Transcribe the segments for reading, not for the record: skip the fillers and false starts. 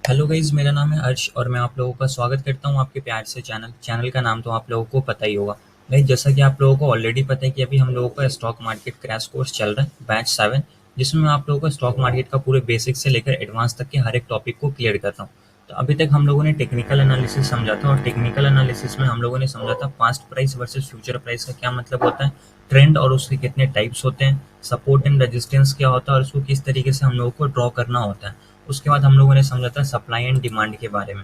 Hello guys, मेरा नाम है अर्श और मैं आप लोगों का स्वागत करता हूँ आपके प्यार से चैनल का नाम तो आप लोगों को पता ही होगा। गाइज़, जैसा कि आप लोगों को ऑलरेडी पता है कि अभी हम लोगों का स्टॉक मार्केट क्रैश कोर्स चल रहा है बैच 7, जिसमें मैं आप लोगों को स्टॉक मार्केट का पूरे बेसिक से लेकर एडवांस तक के हर एक टॉपिक को क्लियर कर रहा हूँ। तो अभी तक हम लोगों ने टेक्निकल एनालिसिस समझा था और टेक्निकल एनालिसिस में हम लोगों ने समझा था past price versus future price का क्या मतलब होता है, ट्रेंड और उसके कितने टाइप्स होते हैं, सपोर्ट एंड रेजिस्टेंस क्या होता है और उसको किस तरीके से हम लोगों को ड्रॉ करना होता है। उसके बाद हम लोगों ने समझा था सप्लाई एंड डिमांड के बारे में।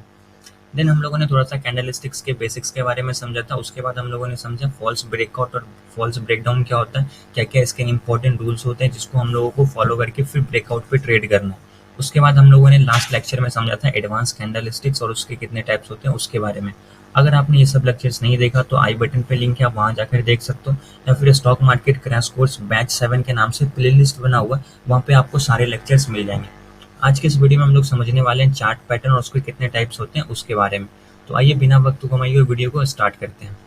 देन हम लोगों ने थोड़ा सा कैंडलस्टिक्स के बेसिक्स के बारे में समझा था। उसके बाद हम लोगों ने समझा फॉल्स ब्रेकआउट और फॉल्स ब्रेकडाउन क्या होता है, क्या क्या इसके इंपॉर्टेंट रूल्स होते हैं जिसको हम लोगों को फॉलो करके फिर ब्रेकआउट पे ट्रेड करना है। उसके बाद हम लोगों ने लास्ट लेक्चर में समझा था एडवांस कैंडलस्टिक्स और उसके कितने टाइप्स होते हैं उसके बारे में। अगर आपने ये सब लेक्चर्स नहीं देखा तो आई बटन पे लिंक है, आप वहाँ जाकर देख सकते हो, या फिर stock market crash course batch 7 के नाम से प्लेलिस्ट बना हुआ है, वहाँ पे आपको सारे लेक्चर्स मिल जाएंगे। आज के इस वीडियो में हम लोग समझने वाले हैं चार्ट पैटर्न और उसके कितने टाइप्स होते हैं उसके बारे में। तो आइए बिना वक्त गवाए हुए वीडियो को स्टार्ट करते हैं।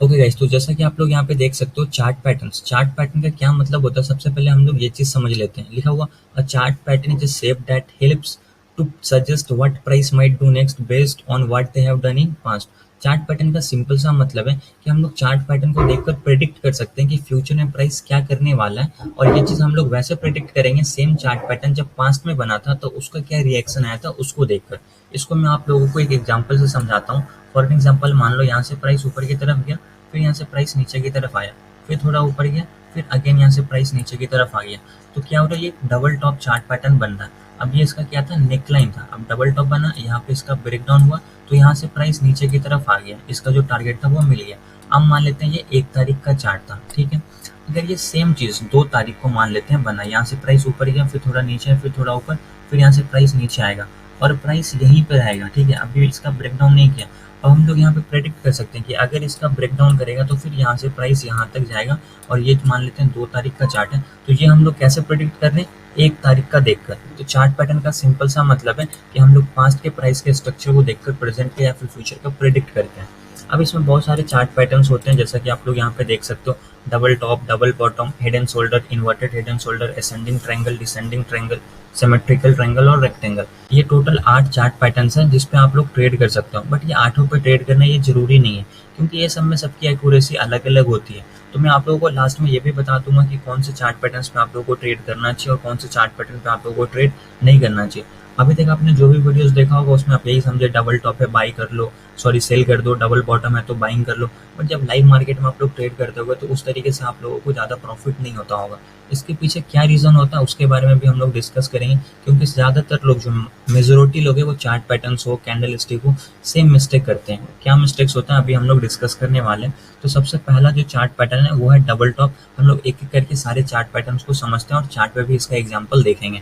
ओके गाइस, तो जैसा कि आप लोग यहाँ पे देख सकते हो चार्ट पैटर्न का क्या मतलब होता है, सबसे पहले हम लोग ये चीज समझ लेते हैं। लिखा हुआ a chart pattern is a shape that helps to suggest what price might do next based on what they have done in past. Chart pattern का सिंपल सा मतलब है कि हम लोग चार्ट पैटर्न को देखकर प्रेडिक्ट कर सकते हैं कि फ्यूचर में प्राइस क्या करने वाला है, और ये चीज हम लोग वैसे प्रेडिक्ट करेंगे सेम चार्ट पैटर्न जब पास्ट में बना था तो उसका क्या रिएक्शन आया था उसको देखकर। इसको मैं आप लोगों को एक एग्जाम्पल से समझाता हूँ। फॉर एग्जाम्पल, मान लो यहाँ से प्राइस ऊपर की तरफ गया, फिर यहाँ से प्राइस नीचे की तरफ आया, फिर थोड़ा ऊपर गया, फिर अगेन यहाँ से प्राइस नीचे की तरफ आ गया। तो क्या हो रहा है, ये डबल टॉप चार्ट पैटर्न बन रहा है। अब ये इसका क्या था, नेकलाइन था। अब डबल टॉप बना, यहाँ पे इसका ब्रेकडाउन हुआ, तो यहाँ से प्राइस नीचे की तरफ आ गया, इसका जो टारगेट था वो मिल गया। अब मान लेते हैं ये 1 तारीख का चार्ट था, ठीक है। अगर ये सेम चीज 2 तारीख को मान लेते हैं बना, यहाँ से प्राइस ऊपर गया, फिर थोड़ा नीचे, फिर थोड़ा ऊपर, फिर यहाँ से प्राइस नीचे आएगा और प्राइस यहीं पर रहेगा, ठीक है। अभी इसका ब्रेकडाउन नहीं किया। अब हम लोग यहाँ पे प्रेडिक्ट कर सकते हैं कि अगर इसका ब्रेकडाउन करेगा तो फिर यहाँ से प्राइस यहाँ तक जाएगा, और ये मान लेते हैं 2 तारीख का चार्ट है, तो ये हम लोग कैसे प्रेडिक्ट कर रहे हैं, 1 तारीख का देखकर। तो चार्ट पैटर्न का सिंपल सा मतलब है कि हम लोग पास्ट के प्राइस के स्ट्रक्चर को देखकर प्रेजेंट के या फिर फ्यूचर का प्रेडिक्ट करते हैं। अब इसमें बहुत सारे चार्ट पैटर्न्स होते हैं, जैसा कि आप लोग यहाँ पे देख सकते हो, double top, double bottom, head and shoulder, inverted head and shoulder, ascending triangle, descending triangle, symmetrical triangle और रेक्टेंगल। ये टोटल 8 चार्ट पैटर्न्स हैं जिसपे आप लोग ट्रेड कर सकते हो। बट ये 8 पे ट्रेड करना ये जरूरी नहीं है, क्योंकि ये सब में सबकी एक्यूरेसी अलग अलग होती है। तो मैं आप लोगों को लास्ट में ये भी बता दूंगा कि कौन से चार्ट पैटर्न्स पे आप लोगों को ट्रेड करना चाहिए और कौन से चार्ट पैटर्न पे आप लोगों को ट्रेड नहीं करना चाहिए। अभी तक आपने जो भी वीडियोस देखा होगा उसमें आप यही समझे, डबल टॉप है बाई कर लो, सॉरी सेल कर दो, डबल बॉटम है तो बाइंग कर लो। बट जब लाइव मार्केट में आप लोग ट्रेड करते होगे तो उस तरीके से आप लोगों को ज़्यादा प्रॉफिट नहीं होता होगा। इसके पीछे क्या रीज़न होता है उसके बारे में भी हम लोग डिस्कस करेंगे, क्योंकि ज़्यादातर लोग, जो मेजोरिटी लोग हैं, वो चार्ट पैटर्न्स हो, कैंडल स्टिक हो, सेम मिस्टेक करते हैं। क्या मिस्टेक्स होता है अभी हम लोग डिस्कस करने वाले हैं। तो सबसे पहला जो चार्ट पैटर्न है वो है डबल टॉप। हम लोग एक एक करके सारे चार्ट पैटर्न्स को समझते हैं और चार्ट पे भी इसका एग्जाम्पल देखेंगे।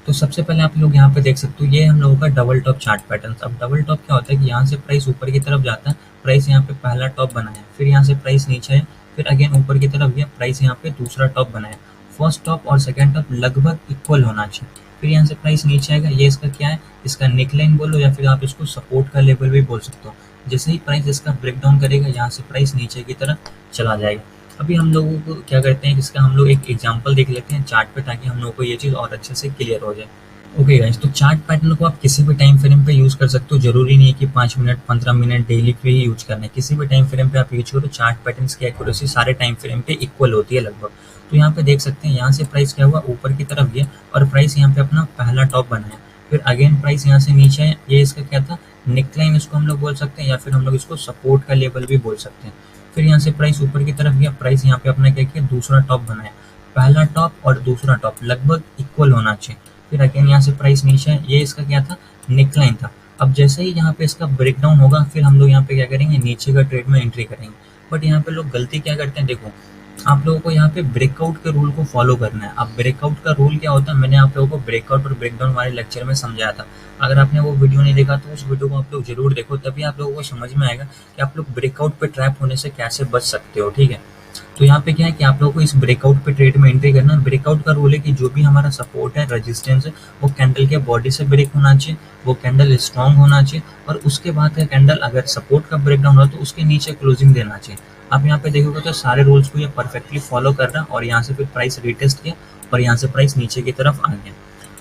तो सबसे पहले आप लोग यहाँ पे देख सकते हो, ये हम लोगों का डबल टॉप चार्ट पैटर्न। अब डबल टॉप क्या होता है कि यहाँ से प्राइस ऊपर की तरफ जाता है, प्राइस यहाँ पे पहला टॉप बनाया, फिर यहाँ से प्राइस नीचे है, फिर अगेन ऊपर की तरफ गया, प्राइस यहाँ पे दूसरा टॉप बनाया। फर्स्ट टॉप और सेकंड टॉप लगभग इक्वल होना चाहिए, फिर यहाँ से प्राइस नीचे आएगा। ये इसका क्या है, इसका नेकलाइन बोलो या फिर आप इसको सपोर्ट का लेवल भी बोल सकते हो। जैसे ही प्राइस इसका ब्रेकडाउन करेगा, यहाँ से प्राइस नीचे की तरफ चला जाएगा। अभी हम लोगों को क्या करते हैं, इसका हम लोग एक एग्जांपल देख लेते हैं चार्ट पे, ताकि हम लोगों को ये चीज़ और अच्छे से क्लियर हो जाए। ओके गाइस, तो चार्ट पैटर्न को आप किसी भी टाइम फ्रेम पे यूज कर सकते हो। जरूरी नहीं है कि 5 मिनट 15 मिनट डेली पे ही यूज करना है, किसी भी टाइम फ्रेम पे आप यूज करो। चार्ट पैटर्न्स की एक्यूरेसी सारे टाइम फ्रेम पे इक्वल होती है लगभग। तो यहाँ पे देख सकते हैं, यहाँ से प्राइस क्या हुआ, ऊपर की तरफ गया और प्राइस यहाँ पे अपना पहला टॉप बनाया, फिर अगेन प्राइस यहाँ से नीचे है। ये इसका क्या था, नेकलाइन इसको हम लोग बोल सकते हैं, या फिर हम लोग इसको सपोर्ट का लेवल भी बोल सकते हैं। फिर यहाँ से प्राइस ऊपर की तरफ गया, प्राइस यहाँ पे अपना क्या किया, दूसरा टॉप बनाया। पहला टॉप और दूसरा टॉप लगभग इक्वल होना चाहिए। फिर अगेन यहाँ से प्राइस नीचे है, ये इसका क्या था, नेकलाइन था। अब जैसे ही यहाँ पे इसका ब्रेकडाउन होगा, फिर हम लोग यहाँ पे क्या करेंगे, नीचे का ट्रेड में एंट्री करेंगे। बट यहाँ पे लोग गलती क्या करते हैं, देखो आप लोगों को यहाँ पे ब्रेकआउट के रूल को फॉलो करना है। अब ब्रेकआउट का रूल क्या होता है, मैंने आप लोगों को ब्रेकआउट और ब्रेकडाउन वाले लेक्चर में समझाया था। अगर आपने वो वीडियो नहीं देखा तो उस वीडियो को आप लोग जरूर देखो, तभी आप लोगों को समझ में आएगा कि आप लोग ब्रेकआउट पे ट्रैप होने से कैसे बच सकते हो, ठीक है। तो यहाँ पे क्या है कि आप लोगों को इस ब्रेकआउट पे ट्रेड में एंट्री करना है। ब्रेकआउट का रूल है कि जो भी हमारा सपोर्ट है, रेजिस्टेंस है, वो कैंडल के बॉडी से ब्रेक होना चाहिए, वो कैंडल स्ट्रांग होना चाहिए, और उसके बाद का कैंडल अगर सपोर्ट का ब्रेकडाउन हो तो उसके नीचे क्लोजिंग देना चाहिए। आप यहाँ पे देखोगे तो सारे रूल्स को ये परफेक्टली फॉलो कर रहा है, और यहाँ से फिर प्राइस रिटेस्ट किया और यहाँ से प्राइस नीचे की तरफ आ गया।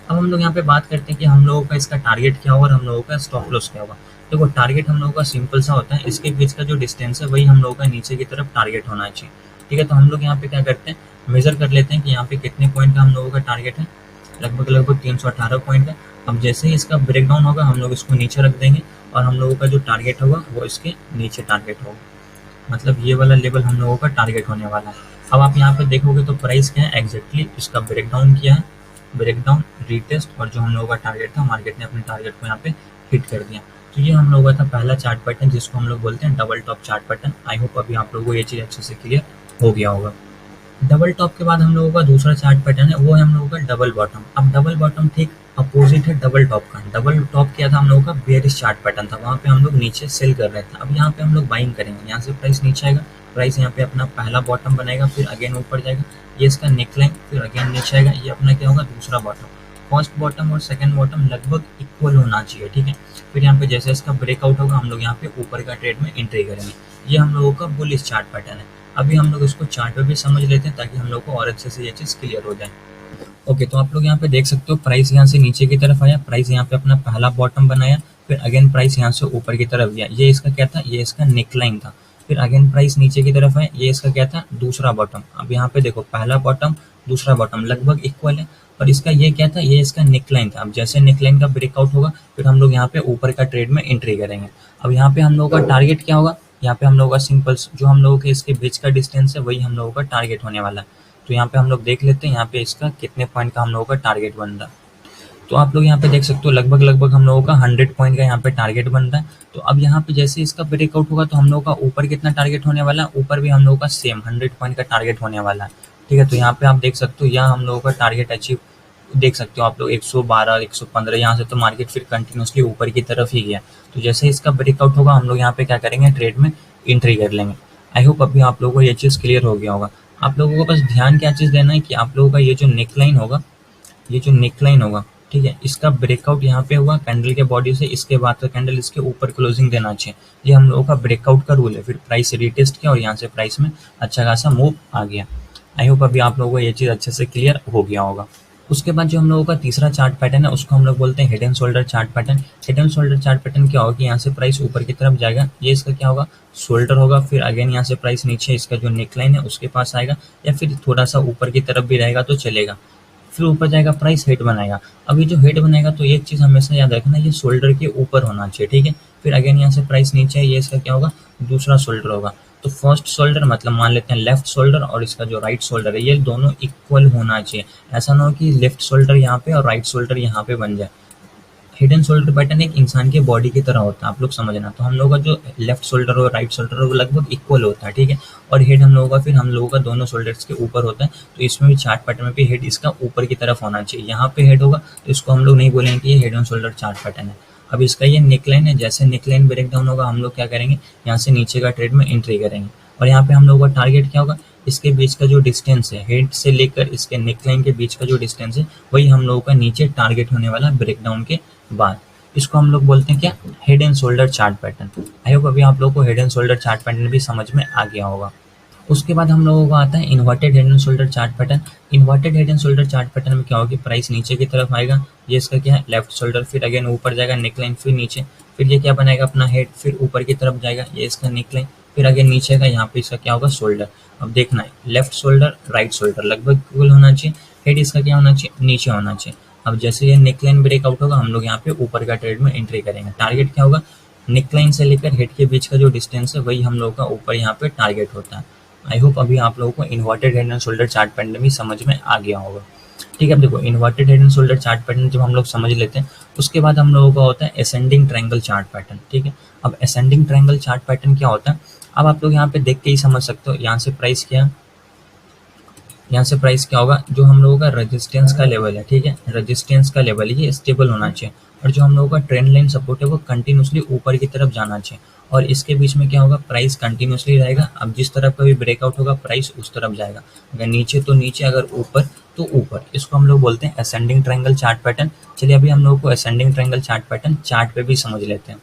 अब हम लोग यहाँ पे बात करते हैं कि हम लोगों का इसका टारगेट क्या होगा और हम लोगों का स्टॉप लॉस क्या होगा। देखो, टारगेट हम लोगों का सिंपल सा होता है, इसके बीच का जो डिस्टेंस है वही हम लोगों का नीचे की तरफ टारगेट होना चाहिए। ठीक है, तो हम लोग यहाँ पे क्या करते हैं, मेजर कर लेते हैं कि यहाँ पे कितने पॉइंट का हम लोगों का टारगेट है। लगभग 318 पॉइंट का। अब जैसे ही इसका ब्रेकडाउन होगा हम लोग इसको नीचे रख देंगे, और हम लोगों का जो टारगेट होगा वो इसके नीचे टारगेट होगा, मतलब ये वाला लेवल हम लोगों का टारगेट होने वाला है। अब आप यहाँ पे देखोगे तो प्राइस क्या है, एग्जैक्टली इसका ब्रेकडाउन किया है, ब्रेकडाउन, रीटेस्ट, और जो हम लोगों का टारगेट था, मार्केट ने अपने टारगेट को यहाँ पे हिट कर दिया। तो ये हम लोगों का था पहला चार्ट पैटर्न, जिसको हम लोग बोलते हैं double top chart pattern. I hope अभी आप लोगों को ये चीज़ अच्छे से क्लियर हो गया होगा। डबल टॉप के बाद हम लोगों का दूसरा चार्ट पैटर्न है, वो है हम लोगों का डबल बॉटम। अब डबल बॉटम ठीक अपोजिट है डबल टॉप का। डबल टॉप किया था हम लोगों का बेयरिश चार्ट पैटर्न था, वहाँ पे हम लोग नीचे सेल कर रहे थे। अब यहाँ पे हम लोग बाइंग करेंगे, यहाँ से प्राइस नीचे आएगा, प्राइस यहाँ पे अपना पहला बॉटम बनाएगा, फिर अगेन ऊपर जाएगा, ये इसका नेकलाइन, फिर अगेन नीचे आएगा, ये अपना क्या होगा, दूसरा बॉटम। फर्स्ट बॉटम और सेकंड बॉटम लगभग इक्वल होना चाहिए। ठीक है, फिर यहाँ पे जैसे इसका ब्रेकआउट होगा हम लोग यहाँ पे ऊपर का ट्रेड में एंट्री करेंगे। ये हम लोगों का बुलिश चार्ट पैटर्न है। अभी हम लोग इसको चार्ट पे भी समझ लेते हैं ताकि हम लोग को और अच्छे से ये चीज़ क्लियर हो जाए। ओके, तो आप लोग यहाँ पे देख सकते हो प्राइस यहाँ से नीचे की तरफ आया, प्राइस यहाँ पे अपना पहला बॉटम बनाया, फिर अगेन प्राइस यहाँ से ऊपर की तरफ गया। ये इसका क्या था, ये इसका नेकलाइन था। फिर अगेन प्राइस नीचे की तरफ आया, ये इसका क्या था, दूसरा बॉटम। अब यहाँ पे देखो, पहला बॉटम दूसरा बॉटम लगभग इक्वल है, और इसका ये क्या था, ये इसका नेकलाइन था। अब जैसे नेकलाइन का ब्रेकआउट होगा फिर हम लोग यहाँ पे ऊपर का ट्रेड में एंट्री करेंगे। अब यहाँ पे हम लोगों का टारगेट क्या होगा, यहाँ पे हम लोगों का सिंपल जो हम लोगों के इसके बीच का डिस्टेंस है वही हम लोगों का टारगेट होने वाला है। तो यहाँ पे हम लोग देख लेते हैं यहाँ पे इसका कितने पॉइंट का हम लोगों का टारगेट बन रहा है। तो आप लोग यहाँ पे देख सकते हो लगभग हम लोगों का 100 पॉइंट का यहाँ पे टारगेट बन रहा है। तो अब यहाँ पे जैसे इसका ब्रेकआउट होगा तो हम लोगों का ऊपर कितना टारगेट होने वाला है, ऊपर भी हम लोगों का सेम 100 पॉइंट का टारगेट होने वाला है। ठीक है, तो यहाँ पे आप देख सकते हो यहाँ हम लोगों का टारगेट अचीव देख सकते हो आप लोग 112, 115। यहाँ से तो मार्केट फिर कंटिन्यूसली ऊपर की तरफ ही गया। तो जैसे इसका ब्रेकआउट होगा हम लोग यहाँ पे क्या करेंगे, ट्रेड में एंट्री कर लेंगे। आई होप अभी आप लोगों को ये चीज़ क्लियर हो गया होगा। आप लोगों को बस ध्यान क्या चीज़ देना है कि आप लोगों का ये जो नेकलाइन होगा, ये जो नेकलाइन होगा, ठीक है, इसका ब्रेकआउट यहाँ पे हुआ कैंडल के बॉडी से, इसके बाद का कैंडल इसके ऊपर क्लोजिंग देना चाहिए। ये हम लोगों का ब्रेकआउट का रूल है। फिर प्राइस रिटेस्ट किया और यहाँ से प्राइस में अच्छा खासा मूव आ गया। आई होप अभी आप लोगों को ये चीज़ अच्छे से क्लियर हो गया होगा। उसके बाद जो हम लोगों का तीसरा चार्ट पैटर्न है उसको हम लोग बोलते हैं head and shoulder chart pattern. Head and shoulder chart pattern क्या होगा कि यहाँ से प्राइस ऊपर की तरफ जाएगा, ये इसका क्या होगा, शोल्डर होगा। फिर अगेन यहाँ से प्राइस नीचे इसका जो नेकलाइन है उसके पास आएगा, या फिर थोड़ा सा ऊपर की तरफ भी रहेगा तो चलेगा। फिर ऊपर जाएगा प्राइस हेड बनाएगा। अब ये जो हेड बनाएगा तो एक चीज़ हमेशा याद रखना, ये शोल्डर के ऊपर होना चाहिए। ठीक है, फिर अगेन यहाँ से प्राइस नीचे है, ये इसका क्या होगा, दूसरा शोल्डर होगा। तो फर्स्ट शोल्डर मतलब मान लेते हैं लेफ्ट शोल्डर, और इसका जो राइट शोल्डर है ये दोनों इक्वल होना चाहिए। ऐसा ना हो कि लेफ्ट शोल्डर यहाँ पे और राइट शोल्डर यहाँ पे बन जाए। हेड एंड शोल्डर पैटर्न एक इंसान के बॉडी की तरह होता है, आप लोग समझना। तो हम लोगों का जो लेफ्ट शोल्डर और राइट शोल्डर वो लगभग इक्वल होता है। ठीक है, और हेड हम लोगों का फिर हम लोगों का दोनों शोल्डर्स के ऊपर होता है। तो इसमें भी चार्ट पैटर्न में भी हेड इसका ऊपर की तरफ होना चाहिए। यहाँ पे हेड होगा तो इसको हम लोग नहीं बोलेंगे कि ये head and shoulder chart pattern है। अब इसका ये नेकलाइन है, जैसे नेकलाइन ब्रेक डाउन होगा हम लोग क्या करेंगे, यहाँ से नीचे का ट्रेड में एंट्री करेंगे। और यहाँ पे हम लोगों का टारगेट क्या होगा, इसके बीच का जो डिस्टेंस है हेड से लेकर इसके नेकलाइन के बीच का जो डिस्टेंस है वही हम लोगों का नीचे टारगेट होने वाला ब्रेकडाउन के बाद। इसको हम लोग बोलते हैं क्या, head and shoulder chart pattern. I hope अभी आप लोगों को head and shoulder chart pattern भी समझ में आ गया होगा। उसके बाद हम लोगों को आता है inverted head and shoulder chart pattern. Inverted head and shoulder chart pattern में क्या होगा कि प्राइस नीचे की तरफ आएगा, ये इसका क्या है, लेफ्ट शोल्डर, फिर अगेन ऊपर जाएगा नेकलाइन, फिर नीचे, फिर ये क्या बनाएगा अपना हेड, फिर ऊपर की तरफ जाएगा, ये इसका नेकलाइन, फिर अगेन नीचे का यहाँ पे इसका क्या होगा, शोल्डर। अब देखना है लेफ्ट शोल्डर राइट शोल्डर लगभग इक्वल होना चाहिए, हेड इसका क्या होना चाहिए, नीचे होना चाहिए। अब जैसे ये नेकलाइन ब्रेकआउट होगा हम लोग यहाँ पे ऊपर का ट्रेड में एंट्री करेंगे। टारगेट क्या होगा, नेकलाइन से लेकर हेड के बीच का जो डिस्टेंस है वही हम लोग का ऊपर यहाँ पे टारगेट होता है। आई होप अभी आप लोगों को inverted head and shoulder chart pattern भी समझ में आ गया होगा। ठीक है, अब देखो inverted head and shoulder chart pattern जब हम लोग समझ लेते हैं उसके बाद हम लोगों का होता है असेंडिंग ट्रायंगल चार्ट पैटर्न। ठीक है, अब असेंडिंग ट्रायंगल चार्ट पैटर्न क्या होता है, अब आप लोग यहाँ पे देख के ही समझ सकते हो। यहाँ से प्राइस क्या, यहाँ से प्राइस क्या होगा, जो हम लोगों का रेजिस्टेंस का लेवल है, ठीक है, रेजिस्टेंस का लेवल ये स्टेबल होना चाहिए। और जो हम लोगों का ट्रेंड लाइन सपोर्ट है वो कंटिन्यूसली ऊपर की तरफ जाना चाहिए, और इसके बीच में क्या होगा, प्राइस कंटिन्यूसली रहेगा। अब जिस तरफ का भी ब्रेकआउट होगा प्राइस उस तरफ जाएगा, अगर नीचे तो नीचे, अगर ऊपर तो ऊपर। इसको हम लोग बोलते हैं असेंडिंग ट्रायंगल चार्ट पैटर्न। चलिए अभी हम लोगों को ascending triangle chart pattern chart पे भी समझ लेते हैं।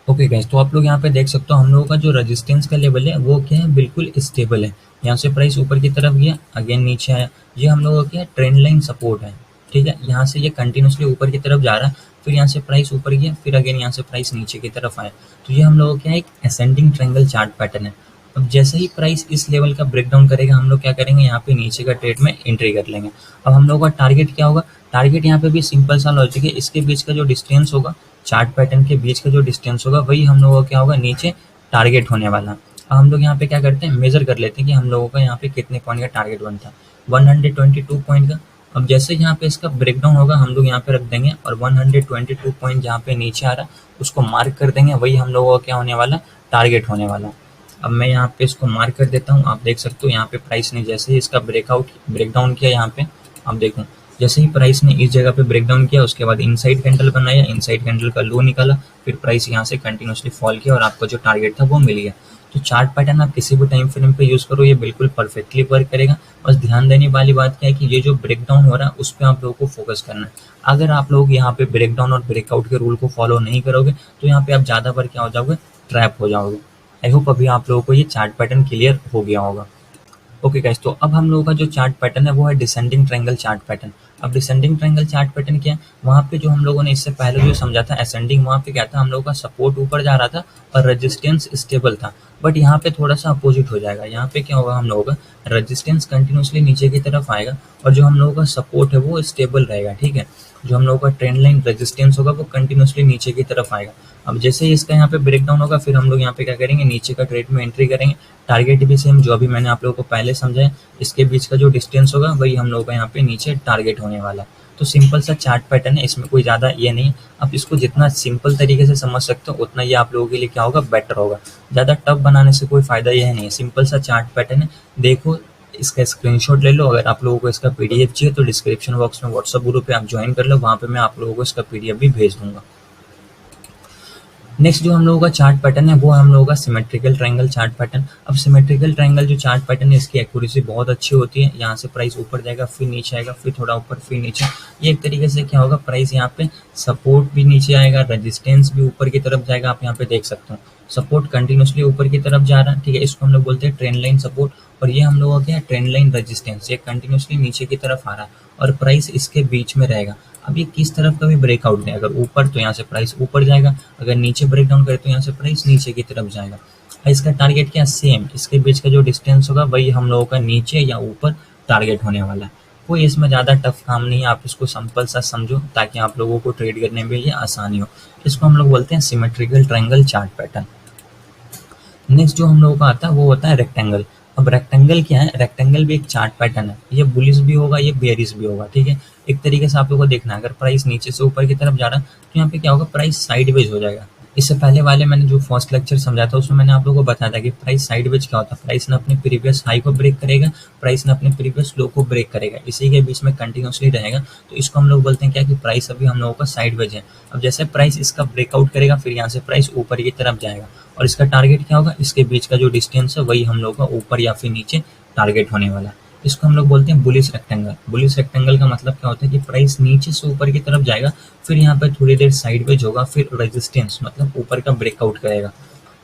ओके गाइस, तो आप लोग यहाँ पे देख सकते हो हम लोगों का जो रेजिस्टेंस का लेवल है वो क्या है, बिल्कुल स्टेबल है। यहाँ से प्राइस ऊपर की तरफ गया, अगेन नीचे आया। ये हम लोगों का क्या है, ट्रेंड लाइन सपोर्ट है। ठीक है, यहाँ से ये कंटिन्यूसली ऊपर की तरफ जा रहा है, फिर यहाँ से प्राइस ऊपर गया, फिर अगेन यहाँ से प्राइस नीचे की तरफ आया। तो ये हम लोगों का क्या है, एक असेंडिंग ट्रायंगल चार्ट पैटर्न है। अब जैसे ही प्राइस इस लेवल का ब्रेकडाउन करेगा, हम लोग क्या करेंगे, यहाँ पे नीचे का ट्रेड में एंट्री कर लेंगे। अब हम लोगों का टारगेट क्या होगा, टारगेट यहाँ पे भी सिंपल सा लॉजिक है, इसके बीच का जो डिस्टेंस होगा, चार्ट पैटर्न के बीच का जो डिस्टेंस होगा, वही हम लोगों का क्या होगा, नीचे टारगेट होने वाला। अब हम लोग यहाँ पे क्या करते हैं, मेजर कर लेते हैं कि हम लोगों का यहाँ पे कितने पॉइंट का टारगेट बनता है, 122 पॉइंट का। अब जैसे यहाँ पे इसका ब्रेकडाउन होगा, हम लोग यहाँ पे रख देंगे, और 122 पॉइंट जहाँ पे नीचे आ रहा है उसको मार्क कर देंगे, वही हम लोगों का क्या होने वाला, टारगेट होने वाला। अब मैं यहाँ पे इसको मार्क कर देता हूँ। आप देख सकते हो यहाँ पे प्राइस ने जैसे ही इसका ब्रेकडाउन किया, यहाँ पे आप देखो, जैसे ही प्राइस ने इस जगह पे ब्रेकडाउन किया, उसके बाद इनसाइड कैंडल बनाया, इनसाइड कैंडल का लो निकाला, फिर प्राइस यहाँ से कंटिन्यूसली फॉल किया और आपको जो टारगेट था वो मिल गया। तो चार्ट पैटर्न आप किसी भी टाइम फ्रेम पे यूज करो, ये बिल्कुल परफेक्टली वर्क करेगा। बस ध्यान देने वाली बात क्या है कि ये जो ब्रेकडाउन हो रहा है उस पर आप लोगों को फोकस करना है। अगर आप लोग यहाँ पे ब्रेकडाउन और ब्रेकआउट के रूल को फॉलो नहीं करोगे तो यहाँ पे आप ज्यादा बार क्या हो जाओगे, ट्रैप हो जाओगे। आई होप अभी आप लोगों को ये चार्ट पैटर्न क्लियर हो गया होगा। ओके गाइस, तो अब हम लोगों का जो चार्ट पैटर्न है वो है डिसेंडिंग ट्रायंगल चार्ट पैटर्न। अब डिसेंडिंग ट्रायंगल चार्ट पैटर्न क्या है, वहाँ पे जो हम लोगों ने इससे पहले जो समझा था असेंडिंग, वहाँ पे क्या था, हम लोगों का सपोर्ट ऊपर जा रहा था और रेजिस्टेंस स्टेबल था। बट यहाँ पे थोड़ा सा अपोजिट हो जाएगा, यहाँ पे क्या होगा, हम लोगों का रेजिस्टेंस कंटिन्यूसली नीचे की तरफ आएगा और जो हम लोगों का सपोर्ट है वो स्टेबल रहेगा। ठीक है, जो हम लोगों का ट्रेंड लाइन रेजिस्टेंस होगा वो कंटिन्यूसली नीचे की तरफ आएगा। अब जैसे ही इसका यहाँ पे ब्रेकडाउन होगा, फिर हम लोग यहाँ पे क्या करेंगे, नीचे का ट्रेड में एंट्री करेंगे। टारगेट भी सेम जो अभी मैंने आप लोगों को पहले समझाया, इसके बीच का जो डिस्टेंस होगा वही हम लोगों का यहाँ पे नीचे टारगेट होने वाला है। तो सिंपल सा चार्ट पैटर्न है, इसमें कोई ज़्यादा ये नहीं। आप इसको जितना सिंपल तरीके से समझ सकते हो उतना ये आप लोगों के लिए क्या होगा, बेटर होगा। ज़्यादा टफ बनाने से कोई फ़ायदा यह नहीं है, सिंपल सा चार्ट पैटर्न है। देखो, इसका स्क्रीनशॉट ले लो। अगर आप लोगों को इसका पीडीएफ चाहिए तो डिस्क्रिप्शन बॉक्स में व्हाट्सएप ग्रुप पे आप ज्वाइन कर लो, वहाँ पे मैं आप लोगों को इसका पीडीएफ भी भेज दूंगा। नेक्स्ट जो हम लोगों का चार्ट पैटर्न है वो है हम लोगों का सिमेट्रिकल ट्रायंगल चार्ट पैटर्न। अब सिमेट्रिकल ट्रायंगल जो चार्ट पैटर्न है इसकी एक्यूरेसी बहुत अच्छी होती है। यहाँ से प्राइस ऊपर जाएगा, फिर नीचे आएगा, फिर थोड़ा ऊपर, फिर नीचे। ये एक तरीके से क्या होगा, प्राइस यहाँ पे सपोर्ट भी नीचे आएगा, रेजिस्टेंस भी ऊपर की तरफ जाएगा। आप यहाँ पे देख सकते हो सपोर्ट कंटिन्यूसली ऊपर की तरफ जा रहा है। ठीक है, इसको हम लोग बोलते हैं ट्रेंड लाइन सपोर्ट, और ये हम लोगों का क्या है, ट्रेंड लाइन रेजिस्टेंस। ये कंटिन्यूसली नीचे की तरफ आ रहा है और प्राइस इसके बीच में रहेगा। अब ये किस तरफ का भी ब्रेकआउट है, अगर ऊपर तो यहाँ से प्राइस ऊपर जाएगा, अगर नीचे ब्रेकडाउन करे तो यहाँ से प्राइस नीचे की तरफ जाएगा। इसका टारगेट क्या, सेम, इसके बीच का जो डिस्टेंस होगा वही हम लोगों का नीचे या ऊपर टारगेट होने वाला है। कोई इसमें ज़्यादा टफ काम नहीं है, आप इसको सिंपल सा समझो ताकि आप लोगों को ट्रेड करने में ये आसानी हो। इसको हम लोग बोलते हैं symmetrical triangle chart pattern. Next जो हम लोगों का आता है वो होता है रेक्टेंगल। अब रेक्टेंगल क्या है, रेक्टेंगल भी एक चार्ट पैटर्न है। ये बुलिश भी होगा, ये बेयरिश भी होगा। ठीक है, एक तरीके से आप लोगों को देखना है, अगर प्राइस नीचे से ऊपर की तरफ जा रहा है तो यहाँ पे क्या होगा, प्राइस साइडवेज हो जाएगा। इससे पहले वाले मैंने जो फर्स्ट लेक्चर समझा था उसमें मैंने आप लोगों को बताया था कि प्राइस साइडवेज क्या होता है। प्राइस ने अपने प्रीवियस हाई को ब्रेक करेगा, प्राइस ने अपने प्रीवियस लो को ब्रेक करेगा, इसी के बीच में कंटिन्यूसली रहेगा। तो इसको हम लोग बोलते हैं क्या, कि प्राइस अभी हम लोगों का साइडवेज है। अब जैसे प्राइस इसका ब्रेकआउट करेगा, फिर यहाँ से प्राइस ऊपर की तरफ जाएगा और इसका टारगेट क्या होगा, इसके बीच का जो डिस्टेंस है वही हम लोग का ऊपर या फिर नीचे टारगेट होने वाला है। इसको हम लोग बोलते हैं बुलिश रेक्टेंगल। बुलिश रेक्टेंगल का मतलब क्या होता है कि प्राइस नीचे से ऊपर की तरफ जाएगा, फिर यहाँ पे थोड़ी देर साइडवेज होगा, फिर रेजिस्टेंस मतलब ऊपर का ब्रेकआउट करेगा।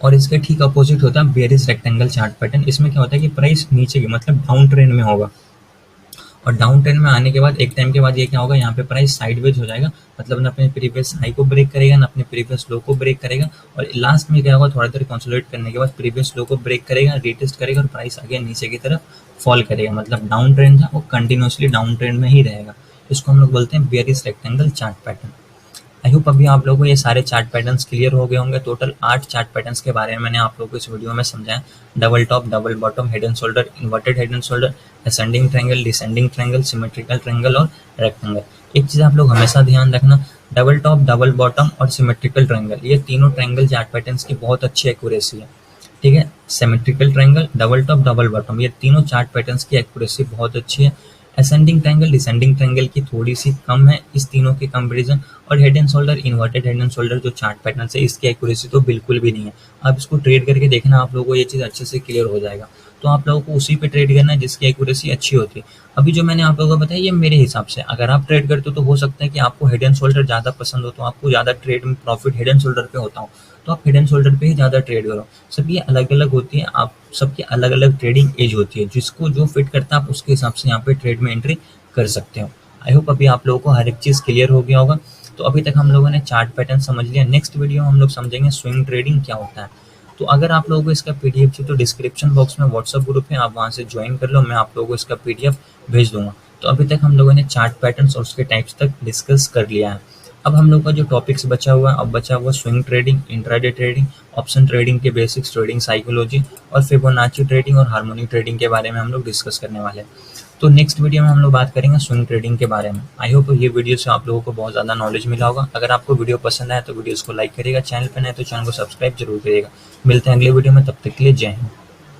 और इसके ठीक अपोजिट होता है बेयरिश रेक्टेंगल चार्ट पैटर्न। इसमें क्या होता है कि प्राइस नीचे की मतलब डाउन ट्रेंड में होगा, और डाउन ट्रेंड में आने के बाद एक टाइम के बाद ये क्या होगा, यहाँ पे प्राइस साइडवेज हो जाएगा, मतलब ना अपने प्रीवियस हाई को ब्रेक करेगा ना अपने प्रीवियस लो को ब्रेक करेगा, और लास्ट में क्या होगा, थोड़ा देर कंसोलिडेट करने के बाद प्रीवियस लो को ब्रेक करेगा, रीटेस्ट करेगा और प्राइस आगे नीचे की तरफ फॉल करेगा। मतलब डाउन ट्रेंड था वो कंटिन्यूसली डाउन ट्रेंड में ही रहेगा। इसको हम लोग बोलते हैं bearish rectangle chart pattern. I hope अभी आप लोगों को ये सारे चार्ट पैटर्न्स क्लियर हो गए होंगे। टोटल 8 चार्ट पैटर्न्स के बारे में मैंने आप लोगों को इस वीडियो में समझाया। Double top, double bottom, head and shoulder, inverted head and shoulder, ascending triangle, descending triangle, symmetrical triangle और रेक्टेंगल। एक चीज़ आप लोग हमेशा ध्यान रखना, डबल टॉप, डबल बॉटम और सिमेट्रिकल ट्रायंगल, ये तीनों ट्रायंगल चार्ट पैटर्न्स की बहुत अच्छी एक्यूरेसी है। ठीक है, symmetrical triangle, double top, double bottom, ये तीनों चार्ट पैटर्न्स की एक्यूरेसी बहुत अच्छी है। असेंडिंग ट्रायंगल डिसेंडिंग ट्रायंगल की थोड़ी सी कम है इस तीनों के कंपैरिजन, और head and shoulder inverted head and shoulder जो चार्ट पैटर्न है इसकी एक्यूरेसी तो बिल्कुल भी नहीं है। आप इसको ट्रेड करके देखना, आप लोगों को ये चीज़ अच्छे से क्लियर हो जाएगा। तो आप लोगों को उसी पे ट्रेड करना है जिसकी एक्यूरेसी अच्छी होती है। अभी जो मैंने आप लोगों को बताया ये मेरे हिसाब से, अगर आप ट्रेड करते हो तो हो सकता है कि आपको हेड एंड शोल्डर ज़्यादा पसंद हो, तो आपको ज़्यादा ट्रेड में प्रॉफिट हेड एंड शोल्डर पे होता हो, तो आप हेड एंड शोल्डर पे ही ज़्यादा ट्रेड करो। सबकी अलग अलग होती है, आप सबकी अलग अलग ट्रेडिंग एज होती है, जिसको जो फिट करता है आप उसके हिसाब से यहाँ पे ट्रेड में एंट्री कर सकते हो। आई होप अभी आप लोगों को हर एक चीज़ क्लियर हो गया होगा। तो अभी तक हम लोगों ने चार्ट पैटर्न समझ लिया। नेक्स्ट वीडियो में हम लोग समझेंगे स्विंग ट्रेडिंग क्या होता है। तो अगर आप लोगों को इसका पीडीएफ चाहिए तो डिस्क्रिप्शन बॉक्स में व्हाट्सअप ग्रुप है, आप वहाँ से ज्वाइन कर लो, मैं आप लोगों को इसका पीडीएफ भेज दूंगा। तो अभी तक हम लोगों ने चार्ट पैटर्न्स और उसके टाइप्स तक डिस्कस कर लिया है। अब हम लोग का जो टॉपिक्स बचा हुआ है, अब बचा हुआ swing trading, intraday trading, option trading के बेसिक्स, ट्रेडिंग साइकोलॉजी और फिबोनाची ट्रेडिंग और हार्मोनी ट्रेडिंग के बारे में हम लोग डिस्कस करने वाले हैं। तो नेक्स्ट वीडियो में हम लोग बात करेंगे स्विंग ट्रेडिंग के बारे में। आई होप ये वीडियो से आप लोगों को बहुत ज़्यादा नॉलेज मिला होगा। अगर आपको वीडियो पसंद आए तो वीडियो को लाइक करिएगा, चैनल पर नए तो चैनल को सब्सक्राइब जरूर करिएगा। मिलते हैं अगले वीडियो में, तब तक के लिए जय हिंद।